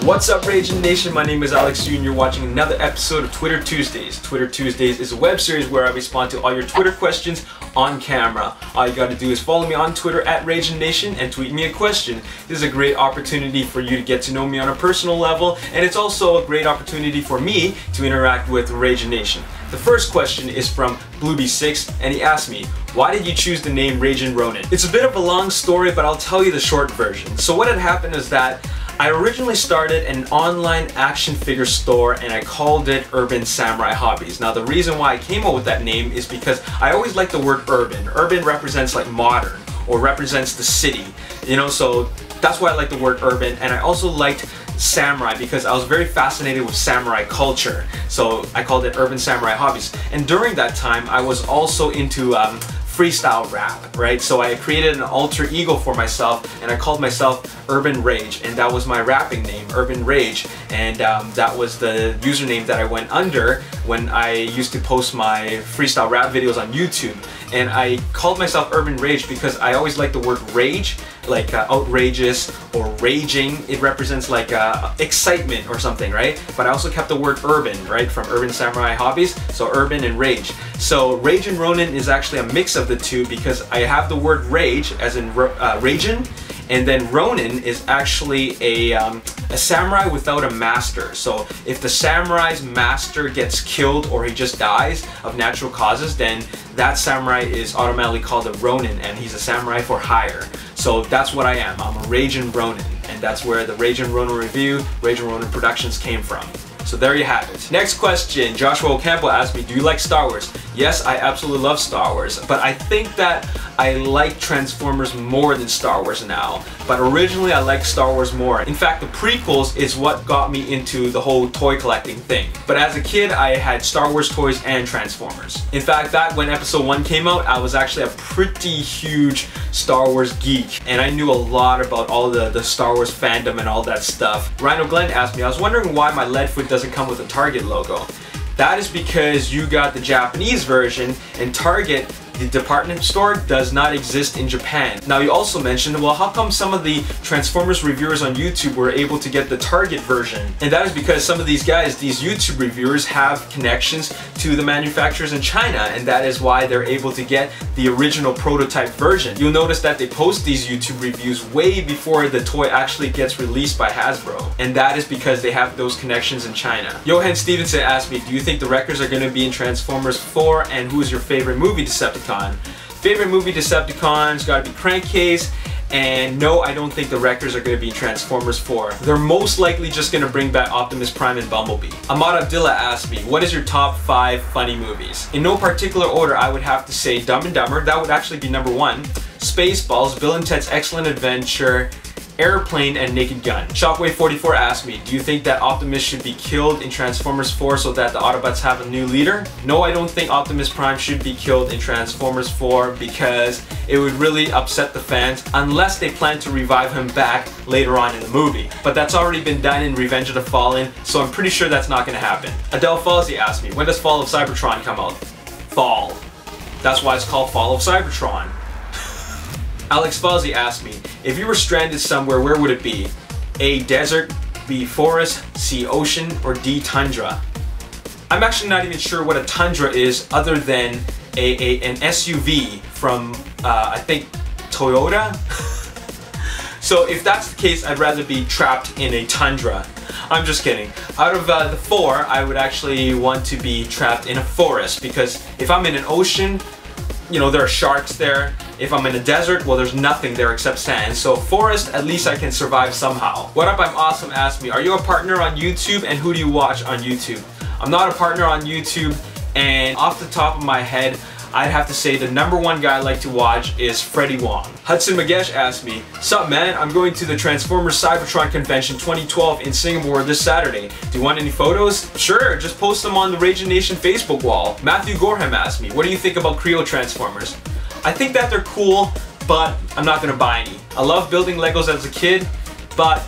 What's up, Ragin Nation? My name is Alex Yu and you're watching another episode of Twitter Tuesdays. Twitter Tuesdays is a web series where I respond to all your Twitter questions on camera. All you gotta do is follow me on Twitter at Ragin Nation and tweet me a question. This is a great opportunity for you to get to know me on a personal level, and it's also a great opportunity for me to interact with Ragin Nation. The first question is from Blueby6, and he asked me, why did you choose the name Ragin Ronin? It's a bit of a long story, but I'll tell you the short version. So what had happened is that I originally started an online action figure store and I called it Urban Samurai Hobbies. Now the reason why I came up with that name is because I always like the word urban. Urban represents like modern or represents the city, you know, so that's why I like the word urban. And I also liked samurai because I was very fascinated with samurai culture, so I called it Urban Samurai Hobbies. And during that time I was also into freestyle rap, right? So I created an alter ego for myself and I called myself Urban Rage, and that was my rapping name, Urban Rage, and that was the username that I went under when I used to post my freestyle rap videos on YouTube. And I called myself Urban Rage because I always liked the word rage, like outrageous or raging. It represents like excitement or something, right? But I also kept the word urban, right, from Urban Samurai Hobbies, so urban and rage. So Ragin Ronin is actually a mix of the two because I have the word rage as in Ragin, and then Ronin is actually a samurai without a master. So if the samurai's master gets killed or he just dies of natural causes, then that samurai is automatically called a Ronin, and he's a samurai for hire. So that's what I am. I'm a Ragin Ronin, and that's where the Ragin Ronin review, Ragin Ronin Productions came from. So there you have it. Next question, Joshua Ocampo asked me, do you like Star Wars? Yes, I absolutely love Star Wars, but I think that I like Transformers more than Star Wars now. But originally I liked Star Wars more. In fact, the prequels is what got me into the whole toy collecting thing. But as a kid, I had Star Wars toys and Transformers. In fact, back when episode 1 came out, I was actually a pretty huge Star Wars geek, and I knew a lot about all the Star Wars fandom and all that stuff. Rhino Glenn asked me, I was wondering why my Leadfoot doesn't come with a Target logo. That is because you got the Japanese version, and Target, the department store, does not exist in Japan. Now you also mentioned, well, how come some of the Transformers reviewers on YouTube were able to get the Target version? And that is because some of these guys, these YouTube reviewers, have connections to the manufacturers in China, and that is why they're able to get the original prototype version. You'll notice that they post these YouTube reviews way before the toy actually gets released by Hasbro, and that is because they have those connections in China. Johan Stevenson asked me, do you think the Wreckers are going to be in Transformers 4, and who is your favorite movie Decepticon? Favorite movie Decepticon's gotta be Crankcase, and no, I don't think the Wreckers are gonna be in Transformers 4. They're most likely just gonna bring back Optimus Prime and Bumblebee. Ahmad Abdullah asked me, what is your top 5 funny movies? In no particular order, I would have to say Dumb and Dumber, that would actually be number 1, Spaceballs, Bill and Ted's Excellent Adventure, Airplane, and Naked Gun. Shockwave44 asked me, do you think that Optimus should be killed in Transformers 4 so that the Autobots have a new leader? No, I don't think Optimus Prime should be killed in Transformers 4 because it would really upset the fans unless they plan to revive him back later on in the movie. But that's already been done in Revenge of the Fallen, so I'm pretty sure that's not gonna happen. Adele Fawzi asked me, when does Fall of Cybertron come out? Fall. That's why it's called Fall of Cybertron. Alex Fuzzy asked me, if you were stranded somewhere, where would it be? A, desert, B, forest, C, ocean, or D, tundra? I'm actually not even sure what a tundra is other than an SUV from, I think, Toyota? So if that's the case, I'd rather be trapped in a tundra. I'm just kidding. Out of the 4, I would actually want to be trapped in a forest, because if I'm in an ocean, you know, there are sharks there. If I'm in a desert, well, there's nothing there except sand. So forest, at least I can survive somehow. What up, I'm awesome asked me, are you a partner on YouTube, and who do you watch on YouTube? I'm not a partner on YouTube, and off the top of my head, I'd have to say the #1 guy I like to watch is Freddie Wong. Hudson Magesh asked me, sup man, I'm going to the Transformers Cybertron Convention 2012 in Singapore this Saturday. Do you want any photos? Sure, just post them on the Ragin Nation Facebook wall. Matthew Gorham asked me, what do you think about Creo Transformers? I think that they're cool, but I'm not gonna buy any. I love building Legos as a kid, but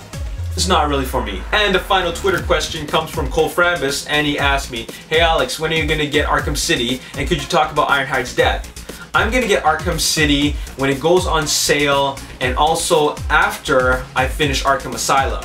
it's not really for me. And the final Twitter question comes from Cole Frambus, and he asked me, hey Alex, when are you gonna get Arkham City, and could you talk about Ironhide's death? I'm gonna get Arkham City when it goes on sale, and also after I finish Arkham Asylum.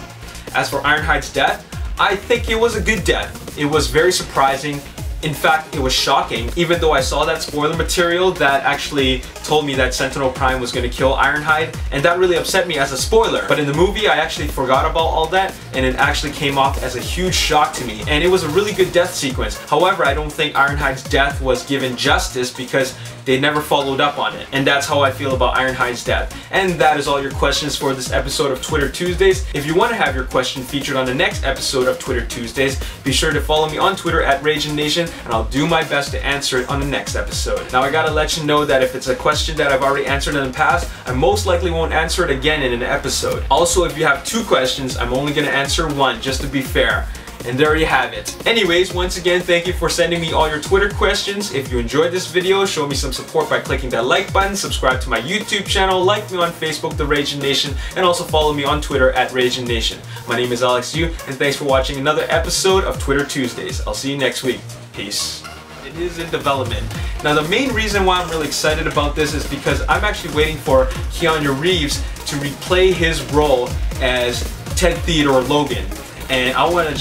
As for Ironhide's death, I think it was a good death. It was very surprising. In fact, it was shocking, even though I saw that spoiler material that actually told me that Sentinel Prime was going to kill Ironhide, and that really upset me as a spoiler. But in the movie, I actually forgot about all that, and it actually came off as a huge shock to me, and it was a really good death sequence. However, I don't think Ironhide's death was given justice because they never followed up on it, and that's how I feel about Ironhide's death. And that is all your questions for this episode of Twitter Tuesdays. If you want to have your question featured on the next episode of Twitter Tuesdays, be sure to follow me on Twitter at Ragin Nation, and I'll do my best to answer it on the next episode. Now I gotta let you know that if it's a question that I've already answered in the past, I most likely won't answer it again in an episode. Also, if you have 2 questions, I'm only gonna answer 1 just to be fair. And there you have it. Anyways, once again, thank you for sending me all your Twitter questions. If you enjoyed this video, show me some support by clicking that like button, subscribe to my YouTube channel, like me on Facebook, The Ragin Nation, and also follow me on Twitter at Ragin Nation. My name is Alex Yu, and thanks for watching another episode of Twitter Tuesdays. I'll see you next week. Peace. It is in development. Now, the main reason why I'm really excited about this is because I'm actually waiting for Keanu Reeves to replay his role as Ted Theodore Logan. And I want to